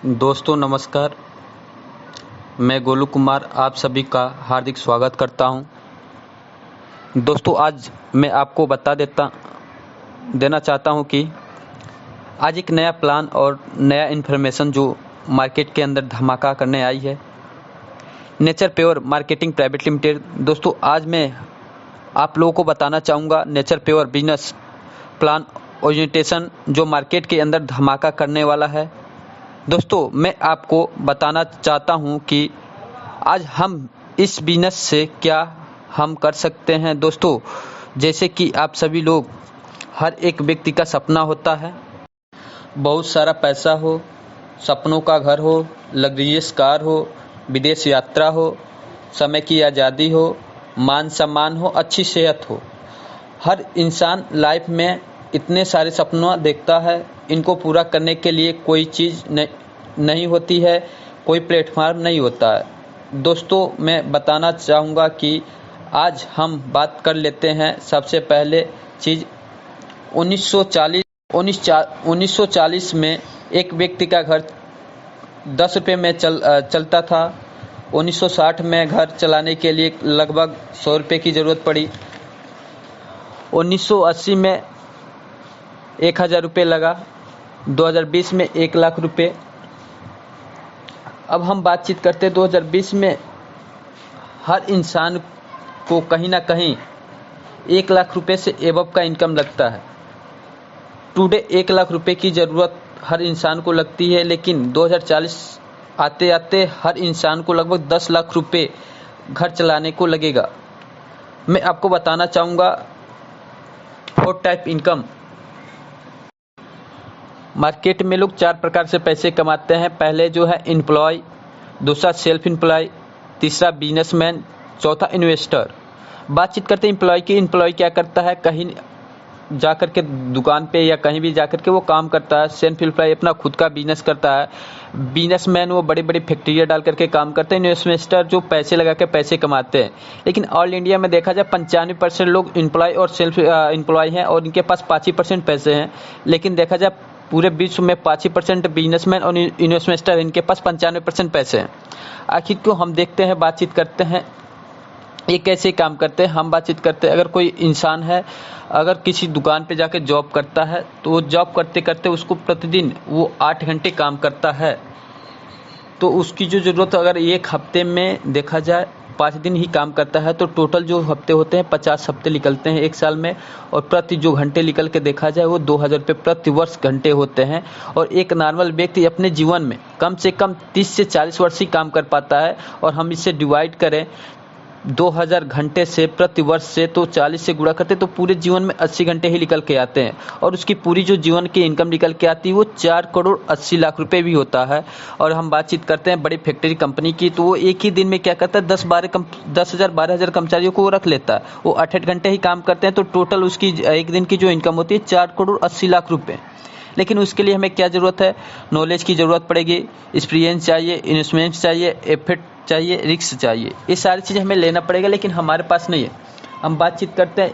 दोस्तों नमस्कार। मैं गोलू कुमार आप सभी का हार्दिक स्वागत करता हूं। दोस्तों आज मैं आपको देना चाहता हूं कि आज एक नया प्लान और नया इन्फॉर्मेशन जो मार्केट के अंदर धमाका करने आई है, nature pure marketing private limited. दोस्तों आज मैं आप लोगों को बताना चाहूँगा nature pure business plan orientation जो मार्केट के अंदर धमाका करने वाला है। दोस्तों मैं आपको बताना चाहता हूं कि आज हम इस बिजनेस से क्या हम कर सकते हैं। दोस्तों जैसे कि आप सभी लोग, हर एक व्यक्ति का सपना होता है, बहुत सारा पैसा हो, सपनों का घर हो, लग्जरियस कार हो, विदेश यात्रा हो, समय की आज़ादी हो, मान सम्मान हो, अच्छी सेहत हो। हर इंसान लाइफ में इतने सारे सपना देखता है, इनको पूरा करने के लिए कोई चीज़ नहीं होती है, कोई प्लेटफार्म नहीं होता है। दोस्तों मैं बताना चाहूँगा कि आज हम बात कर लेते हैं सबसे पहले चीज़ 1940 में एक व्यक्ति का घर 10 रुपये में चलता था। 1960 में घर चलाने के लिए लगभग 100 रुपये की ज़रूरत पड़ी। 1980 में 1000 रुपये लगा। 2020 में 1 लाख रुपये। अब हम बातचीत करते हैं 2020 में हर इंसान को कहीं ना कहीं 1 लाख रुपये से एबव का इनकम लगता है। टुडे 1 लाख रुपये की ज़रूरत हर इंसान को लगती है, लेकिन 2040 आते आते हर इंसान को लगभग 10 लाख रुपये घर चलाने को लगेगा। मैं आपको बताना चाहूँगा 4 टाइप इनकम। मार्केट में लोग 4 प्रकार से पैसे कमाते हैं। पहले जो है एम्प्लॉय, दूसरा सेल्फ एम्प्लॉय, तीसरा बिजनेसमैन, चौथा इन्वेस्टर। बातचीत करते हैं एम्प्लॉय की। एम्प्लॉय क्या करता है, कहीं जाकर के दुकान पे या कहीं भी जाकर के वो काम करता है। सेल्फ एम्प्लॉय अपना खुद का बिजनेस करता है। बिजनेसमैन वो बड़ी बड़ी फैक्ट्रियाँ डाल करके काम करते हैं। इन्वेस्टर जो पैसे लगा के पैसे कमाते हैं। लेकिन ऑल इंडिया में देखा जाए 95% लोग एम्प्लॉय और सेल्फ एम्प्लॉय हैं और इनके पास 5% पैसे हैं। लेकिन देखा जाए पूरे विश्व में 5% बिजनेसमैन और इन्वेस्टर, इनके पास 95% पैसे हैं। आखिर क्यों, हम देखते हैं, बातचीत करते हैं ये कैसे काम करते हैं। हम बातचीत करते हैं, अगर कोई इंसान है, अगर किसी दुकान पे जाकर जॉब करता है तो वो जॉब करते करते उसको प्रतिदिन वो 8 घंटे काम करता है, तो उसकी जो ज़रूरत अगर एक हफ्ते में देखा जाए 5 दिन ही काम करता है, तो टोटल जो हफ्ते होते हैं 50 हफ्ते निकलते हैं एक साल में। और प्रति जो घंटे निकल के देखा जाए वो 2000 रुपये प्रति वर्ष घंटे होते हैं। और एक नॉर्मल व्यक्ति अपने जीवन में कम से कम 30 से 40 वर्ष ही काम कर पाता है। और हम इसे डिवाइड करें 2000 घंटे से प्रति वर्ष से, तो 40 से गुणा करते तो पूरे जीवन में 80 घंटे ही निकल के आते हैं। और उसकी पूरी जो जीवन की इनकम निकल के आती है वो 4 करोड़ 80 लाख रुपए भी होता है। और हम बातचीत करते हैं बड़ी फैक्ट्री कंपनी की, तो वो एक ही दिन में क्या करता है 10,000-12,000 कर्मचारियों को वो रख लेता है। वो 8-8 घंटे ही काम करते हैं, तो टोटल उसकी एक दिन की जो इनकम होती है 4 करोड़ 80 लाख रुपये। लेकिन उसके लिए हमें क्या ज़रूरत है, नॉलेज की ज़रूरत पड़ेगी, एक्सपीरियंस चाहिए, इन्वेस्टमेंट चाहिए, एफर्ट चाहिए, रिस्क चाहिए। ये सारी चीज़ें हमें लेना पड़ेगा, लेकिन हमारे पास नहीं है। हम बातचीत करते हैं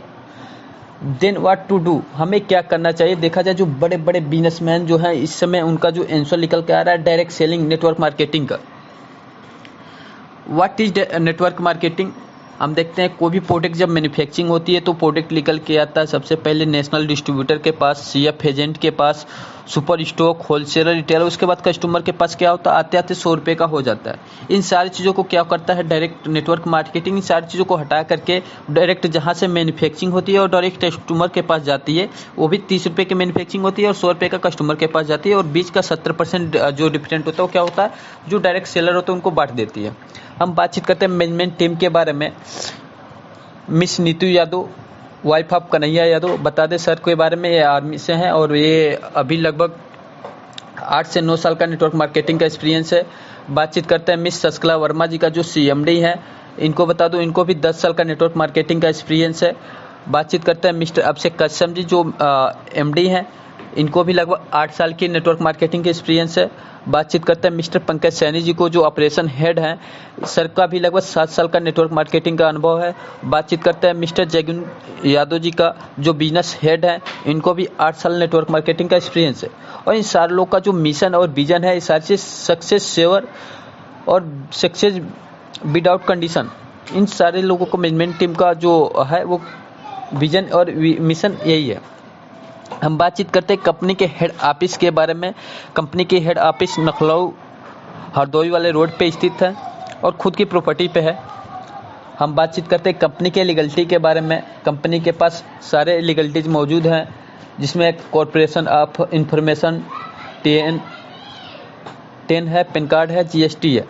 देन व्हाट टू डू, हमें क्या करना चाहिए। देखा जाए जो बड़े बड़े बिजनेसमैन जो हैं इस समय उनका जो आंसर निकल के आ रहा है डायरेक्ट सेलिंग, नेटवर्क मार्केटिंग का। What is network marketing. हम देखते हैं कोई भी प्रोडक्ट जब मैन्युफैक्चरिंग होती है तो प्रोडक्ट निकल के आता है सबसे पहले नेशनल डिस्ट्रीब्यूटर के पास, सीएफ एजेंट के पास, सुपर स्टॉक, होलसेलर, रिटेलर, उसके बाद कस्टमर के पास क्या होता है, आते आते 100 रुपये का हो जाता है। इन सारी चीज़ों को क्या करता है डायरेक्ट नेटवर्क मार्केटिंग, इन सारी चीज़ों को हटा करके डायरेक्ट जहाँ से मैन्युफैक्चरिंग होती है और डायरेक्ट कस्टमर के पास जाती है, वो भी 30 रुपये की मैन्युफैक्चरिंग होती है और 100 रुपये का कस्टमर के पास जाती है। और बीच का 70% जो डिफरेंट होता है वो क्या होता है, जो डायरेक्ट सेलर होते हैं उनको बांट देती है। हम बातचीत करते हैं मैनेजमेंट टीम के बारे में। Miss Neetu Yadav, wife of Kanhaiya Yadav, बता दें सर के बारे में, ये आर्मी से हैं और ये अभी लगभग 8 से 9 साल का नेटवर्क मार्केटिंग का एक्सपीरियंस है। बातचीत करते हैं मिस शशिकला वर्मा जी का, जो सीएमडी हैं, इनको बता दूं इनको भी 10 साल का नेटवर्क मार्केटिंग का एक्सपीरियंस है। बातचीत करते हैं मिस्टर अभिषेक कश्यप जी, जो एमडी हैं, इनको भी लगभग 8 साल की नेटवर्क मार्केटिंग की एक्सपीरियंस है। बातचीत करते हैं मिस्टर पंकज सैनी जी को, जो ऑपरेशन हेड हैं। सर का भी लगभग 7 साल का नेटवर्क मार्केटिंग का अनुभव है। बातचीत करते हैं मिस्टर जैगुन यादव जी का, जो बिजनेस हेड हैं। इनको भी 8 साल नेटवर्क मार्केटिंग का एक्सपीरियंस है। और इन सारे लोग का जो मिशन और विजन है, ये सारी चीज़ सक्सेस सेवर और सक्सेस विदाउट कंडीशन, इन सारे लोगों को मैनेजमेंट टीम का जो है वो विजन और मिशन यही है। हम बातचीत करते हैं कंपनी के हेड ऑफिस के बारे में। कंपनी के हेड ऑफिस लखनऊ हरदोई वाले रोड पे स्थित है और खुद की प्रॉपर्टी पे है। हम बातचीत करते हैं कंपनी के लीगलिटी के बारे में। कंपनी के पास सारे लीगलिटीज मौजूद हैं, जिसमें कॉर्पोरेशन ऑफ इंफॉर्मेशन 10 है, पैन कार्ड है, जीएसटी है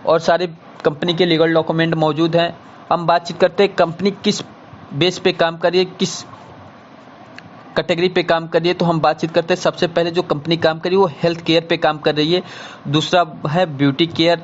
और सारे कंपनी के लीगल डॉक्यूमेंट मौजूद हैं। हम बातचीत करते हैं कंपनी किस बेस पे काम कर रही है, किस कैटेगरी पे काम कर रही है। तो हम बातचीत करते हैं सबसे पहले जो कंपनी काम कर रही है वो हेल्थ केयर पे काम कर रही है। दूसरा है beauty care,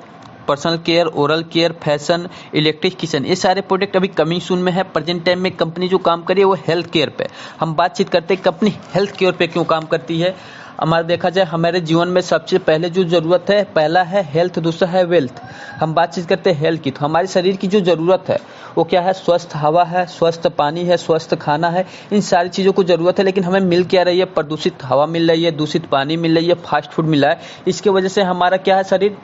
personal care, oral care, fashion, electric kitchen. ये सारे प्रोडक्ट अभी कमिंग सून में है। प्रेजेंट टाइम में कंपनी जो काम कर रही है वो हेल्थ केयर पे। हम बातचीत करते हैं कंपनी हेल्थ केयर पे क्यों काम करती है। हमारा देखा जाए हमारे जीवन में सबसे पहले जो ज़रूरत है, पहला है हेल्थ, दूसरा है वेल्थ। हम बातचीत करते हैं हेल्थ की, तो हमारे शरीर की जो ज़रूरत है वो क्या है, स्वस्थ हवा है, स्वस्थ पानी है, स्वस्थ खाना है। इन सारी चीज़ों को ज़रूरत है, लेकिन हमें मिल क्या रही है, प्रदूषित हवा मिल रही है, दूषित पानी मिल रही है, फास्ट फूड मिल रहा है। इसकी वजह से हमारा क्या है, शरीर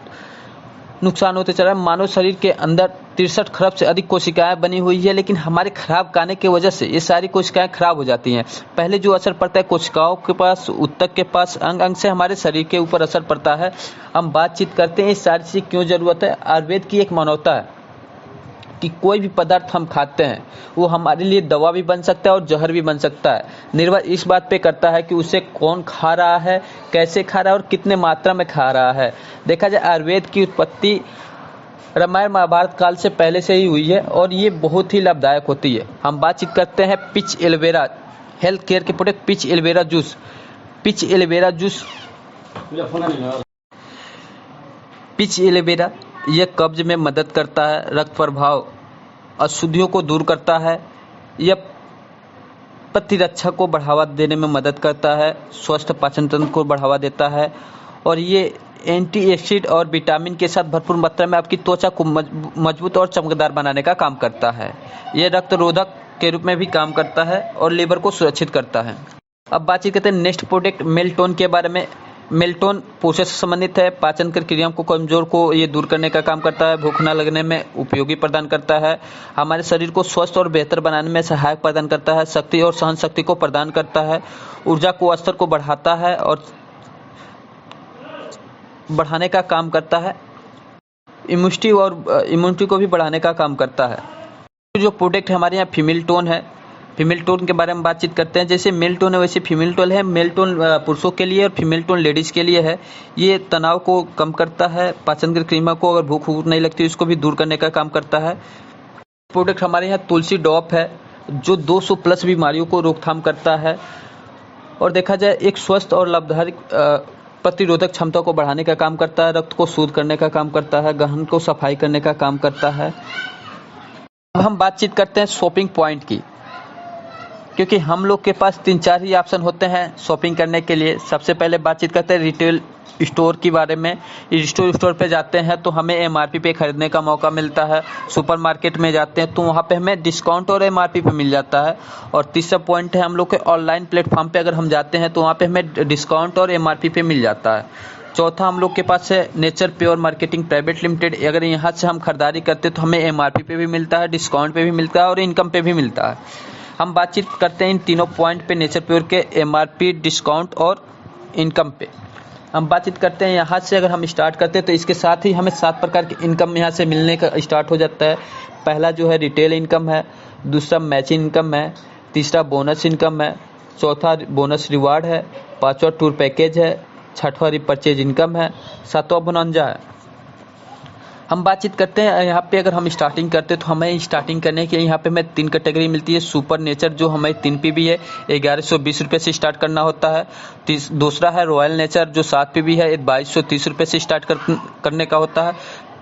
नुकसान होते चल रहा है। मानव शरीर के अंदर 63 खरब से अधिक कोशिकाएं बनी हुई है, लेकिन हमारे खराब खाने की वजह से ये सारी कोशिकाएं खराब हो जाती हैं। पहले जो असर पड़ता है कोशिकाओं के पास, ऊतक के पास, अंग अंग से हमारे शरीर के ऊपर असर पड़ता है। हम बातचीत करते हैं इस सारी चीज़ क्यों ज़रूरत है। आयुर्वेद की एक मानवता है कि कोई भी पदार्थ हम खाते हैं वो हमारे लिए दवा भी बन सकता है और जहर भी बन सकता है। निर्भर इस बात पे करता है कि उसे कौन खा रहा है, कैसे खा रहा है और कितने मात्रा में खा रहा है। देखा जाए आयुर्वेद की उत्पत्ति रामायण महाभारत काल से पहले से ही हुई है और ये बहुत ही लाभदायक होती है। हम बातचीत करते हैं पिच एलोवेरा हेल्थ केयर के product pitch aloe vera juice. Pitch aloe vera juice, pitch aloe vera यह कब्ज में मदद करता है, रक्त प्रभाव, अशुद्धियों को दूर करता है, यह प्रतिरक्षा को बढ़ावा देने में मदद करता है, स्वस्थ पाचन तंत्र को बढ़ावा देता है और ये एंटीऑक्सीडेंट और विटामिन के साथ भरपूर मात्रा में आपकी त्वचा को मजबूत और चमकदार बनाने का काम करता है। ये रक्त रोधक के रूप में भी काम करता है और लीवर को सुरक्षित करता है। अब बातचीत करते हैं नेक्स्ट प्रोडक्ट मेल्टोन के बारे में। मेल्टोन पोषण से संबंधित है, पाचन क्रियाओं को कमजोर को ये दूर करने का काम करता है, भूख न लगने में उपयोगी प्रदान करता है, हमारे शरीर को स्वस्थ और बेहतर बनाने में सहायक प्रदान करता है, शक्ति और सहन शक्ति को प्रदान करता है, ऊर्जा को स्तर को बढ़ाता है और बढ़ाने का काम करता है, इम्यूनिटी को भी बढ़ाने का काम करता है। जो प्रोडक्ट हमारे यहाँ फीमेल टोन है, फीमेल टोन के बारे में बातचीत करते हैं। जैसे मेल टोन है वैसे फीमेल टोन है। मेल टोन पुरुषों के लिए और फीमेल टोन लेडीज के लिए है। ये तनाव को कम करता है, पाचन की क्रिया को, अगर भूख नहीं लगती उसको भी दूर करने का काम करता है। प्रोडक्ट हमारे यहाँ तुलसी ड्रॉप है, जो 200 प्लस बीमारियों को रोकथाम करता है और देखा जाए एक स्वस्थ और लाभदायक प्रतिरोधक क्षमता को बढ़ाने का काम करता है, रक्त को शुद्ध करने का काम करता है, गहन को सफाई करने का काम करता है। अब हम बातचीत करते हैं शॉपिंग पॉइंट की, क्योंकि हम लोग के पास 3-4 ही ऑप्शन होते हैं शॉपिंग करने के लिए। सबसे पहले बातचीत करते हैं रिटेल स्टोर के बारे में। स्टोर पे जाते हैं तो हमें एमआरपी पे खरीदने का मौका मिलता है। सुपरमार्केट में जाते हैं तो वहाँ पे हमें डिस्काउंट और एमआरपी पे मिल जाता है। और तीसरा पॉइंट है हम लोग के ऑनलाइन प्लेटफॉर्म पे अगर हम जाते हैं तो वहाँ पे हमें डिस्काउंट और एमआरपी पे मिल जाता है। चौथा हम लोग के पास है nature pure marketing private limited. अगर यहाँ से हम खरीदारी करते हैं तो हमें एमआरपी पे भी मिलता है, डिस्काउंट पे भी मिलता है और इनकम पे भी मिलता है। हम बातचीत करते हैं इन तीनों पॉइंट पे, नेचर प्योर के, एमआरपी, डिस्काउंट और इनकम पे। हम बातचीत करते हैं यहाँ से अगर हम स्टार्ट करते हैं तो इसके साथ ही हमें 7 प्रकार की इनकम यहाँ से मिलने का स्टार्ट हो जाता है। पहला जो है रिटेल इनकम है, दूसरा मैचिंग इनकम है, तीसरा बोनस इनकम है, चौथा बोनस रिवार्ड है, पांचवा टूर पैकेज है, छठवां रिपर्चेज इनकम है, सातवां बोनंजा है। हम बातचीत करते हैं यहाँ पे अगर हम स्टार्टिंग करते हैं तो हमें स्टार्टिंग करने के लिए यहाँ पे हमें 3 कैटेगरी मिलती है। सुपर नेचर जो हमें 3 PB है, 1120 रुपये से स्टार्ट करना होता है। दूसरा है रॉयल नेचर जो 7 PB है, 2230 रुपये से स्टार्ट करने का होता है।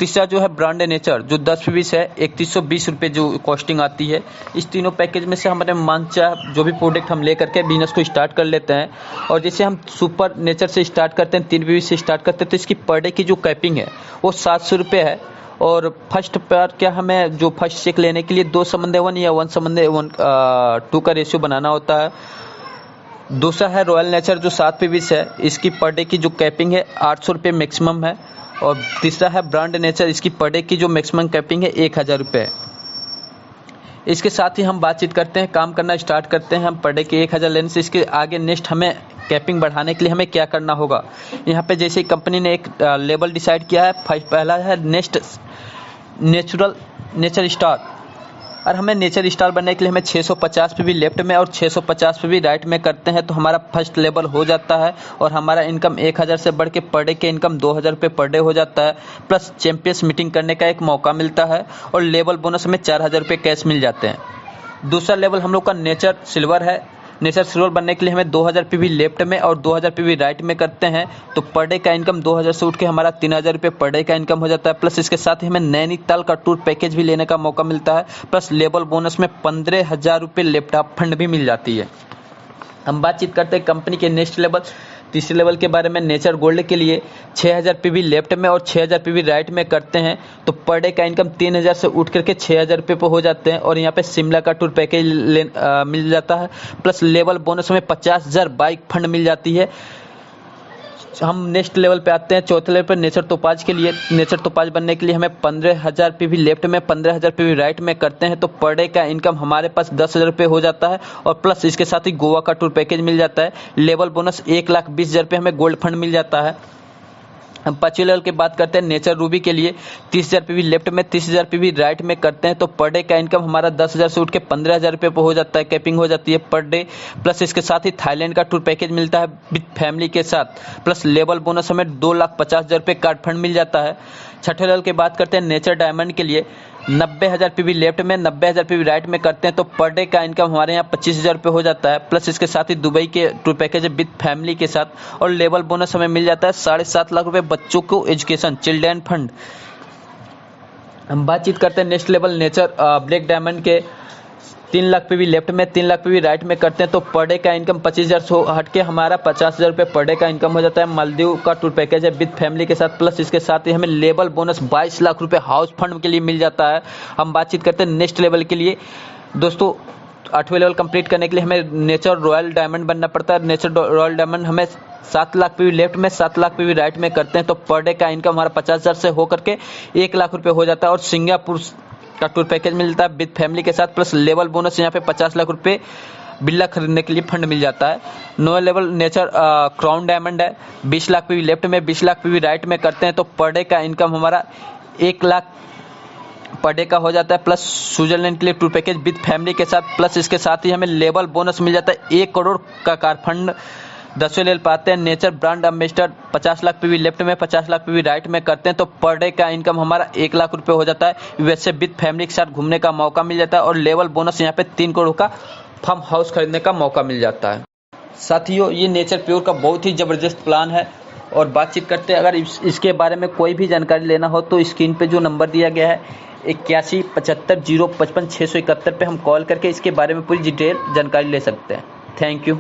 तीसरा जो है ब्रांड नेचर जो 10 पीस है 3120 रुपये जो कॉस्टिंग आती है। इस तीनों पैकेज में से हमारे मानचा जो भी प्रोडक्ट हम ले करके बिजनेस को स्टार्ट कर लेते हैं। और जैसे हम सुपर नेचर से स्टार्ट करते हैं, 3 पीस से स्टार्ट करते हैं, तो इसकी पर डे की जो कैपिंग है वो 700 रुपये है। और फर्स्ट पर क्या हमें जो फर्स्ट चेक लेने के लिए 2:1 या 1:2 का रेशियो बनाना होता है। दूसरा है रॉयल नेचर जो 7 पीस है, इसकी पर डे की जो कैपिंग है 800 रुपये मैक्सिमम है। और तीसरा है ब्रांड नेचर, इसकी पर डे की जो मैक्सिमम कैपिंग है 1000 रुपये है। इसके साथ ही हम बातचीत करते हैं, काम करना स्टार्ट करते हैं हम पर डे के 1000 लेने से। इसके आगे नेक्स्ट हमें कैपिंग बढ़ाने के लिए हमें क्या करना होगा। यहाँ पे जैसे कंपनी ने एक लेवल डिसाइड किया है, पहला है नेचर स्टार। और हमें नेचर स्टार बनने के लिए हमें 650 पे भी लेफ्ट में और 650 पे भी राइट में करते हैं तो हमारा फर्स्ट लेवल हो जाता है। और हमारा इनकम 1000 से बढ़ के पर डे के इनकम 2000 रुपये पर डे हो जाता है। प्लस चैंपियंस मीटिंग करने का एक मौका मिलता है और लेवल बोनस में 4000 रुपये कैश मिल जाते हैं। दूसरा लेवल हम लोग का नेचर सिल्वर है। नेचर सिल्वर बनने के लिए हमें 2000 पीवी लेफ्ट में और 2000 पीवी राइट में करते हैं तो पर डे का इनकम 2000 से उठ के हमारा 3000 रुपये पर डे का इनकम हो जाता है। प्लस इसके साथ ही हमें नैनीताल का टूर पैकेज भी लेने का मौका मिलता है। प्लस लेवल बोनस में 15,000 रुपये लैपटॉप फंड भी मिल जाती है। हम बातचीत करते हैं कंपनी के नेक्स्ट लेवल, तीसरे लेवल के बारे में। नेचर गोल्ड के लिए 6000 पीवी लेफ्ट में और 6000 पीवी राइट में करते हैं तो पर डे का इनकम 3000 से उठ करके 6000 रुपये पे हो जाते हैं। और यहाँ पे शिमला का टूर पैकेज मिल जाता है। प्लस लेवल बोनस में 50,000 बाइक फंड मिल जाती है। हम नेक्स्ट लेवल पे आते हैं, चौथे लेवल पर नेचर तोपाज के लिए। नेचर तोपाज बनने के लिए हमें 15,000 पीवी लेफ्ट में 15,000 पीवी राइट में करते हैं तो पर डे का इनकम हमारे पास 10,000 रुपये हो जाता है। और प्लस इसके साथ ही गोवा का टूर पैकेज मिल जाता है। लेवल बोनस 1,20,000 रुपये हमें गोल्ड फंड मिल जाता है। हम पांचवें लेवल की बात करते हैं नेचर रूबी के लिए 30,000 पीवी लेफ्ट में 30,000 पीवी राइट में करते हैं तो पर डे का इनकम हमारा 10,000 से उठ के 15,000 रुपये पर हो जाता है, कैपिंग हो जाती है पर डे। प्लस इसके साथ ही थाईलैंड का टूर पैकेज मिलता है विद फैमिली के साथ। प्लस लेवल बोनस हमें 2,50,000 रुपये कार्ड फंड मिल जाता है। छठे लेवल की बात करते हैं नेचर डायमंड के लिए 90,000 पीवी लेफ्ट में 90,000 पीवी राइट में करते हैं तो पर डे का इनकम हमारे यहाँ 25,000 रुपये हो जाता है। प्लस इसके साथ ही दुबई के टूर पैकेज है विद फैमिली के साथ और लेवल बोनस हमें मिल जाता है 7.5 लाख रुपये बच्चों को एजुकेशन चिल्ड्रन फंड। हम बातचीत करते हैं next level nature black diamond के 3 लाख पीवी लेफ्ट में 3 लाख पीवी राइट में करते हैं तो पर डे का इनकम 25,000 से हट के हमारा 50,000 रुपये पर डे का इनकम हो जाता है। मालदीव का टूर पैकेज है विद फैमिली के साथ। प्लस इसके साथ ही हमें लेवल बोनस 22 लाख रुपये हाउस फंड के लिए मिल जाता है। हम बातचीत करते हैं नेक्स्ट लेवल के लिए। दोस्तों 8वें लेवल कंप्लीट करने के लिए हमें नेचर रॉयल डायमंड बनना पड़ता है। नेचर रॉयल डायमंड हमें 7 लाख पीवी लेफ्ट में 7 लाख पीवी राइट में करते हैं तो पर डे का इनकम हमारा 50,000 से होकर के 1 लाख रुपये हो जाता है। और सिंगापुर का टूर पैकेज मिलता है विद फैमिली के साथ। प्लस लेवल बोनस यहाँ पे 50 लाख रुपये बिल्ला खरीदने के लिए फंड मिल जाता है। 9वें लेवल नेचर क्राउन डायमंड है 20 लाख पीवी लेफ्ट में 20 लाख पीवी राइट में करते हैं तो पर डे का इनकम हमारा 1 लाख पर डे का हो जाता है। प्लस स्विट्जरलैंड के लिए टूर पैकेज विद फैमिली के साथ। प्लस इसके साथ ही हमें लेवल बोनस मिल जाता है 1 करोड़ का कार फंड। 10वें लेवल पाते हैं nature brand ambassador 50 lakh PV left में 50 लाख पीवी राइट में करते हैं तो पर डे का इनकम हमारा 1 लाख रुपये हो जाता है। वैसे विद फैमिली के साथ घूमने का मौका मिल जाता है और लेवल बोनस यहाँ पे 3 करोड़ का फार्म हाउस खरीदने का मौका मिल जाता है। साथियों ये नेचर प्योर का बहुत ही ज़बरदस्त प्लान है। और बातचीत करते हैं, अगर इसके बारे में कोई भी जानकारी लेना हो तो स्क्रीन पे जो नंबर दिया गया है 8175055671 पे हम कॉल करके इसके बारे में पूरी डिटेल जानकारी ले सकते हैं। Thank you.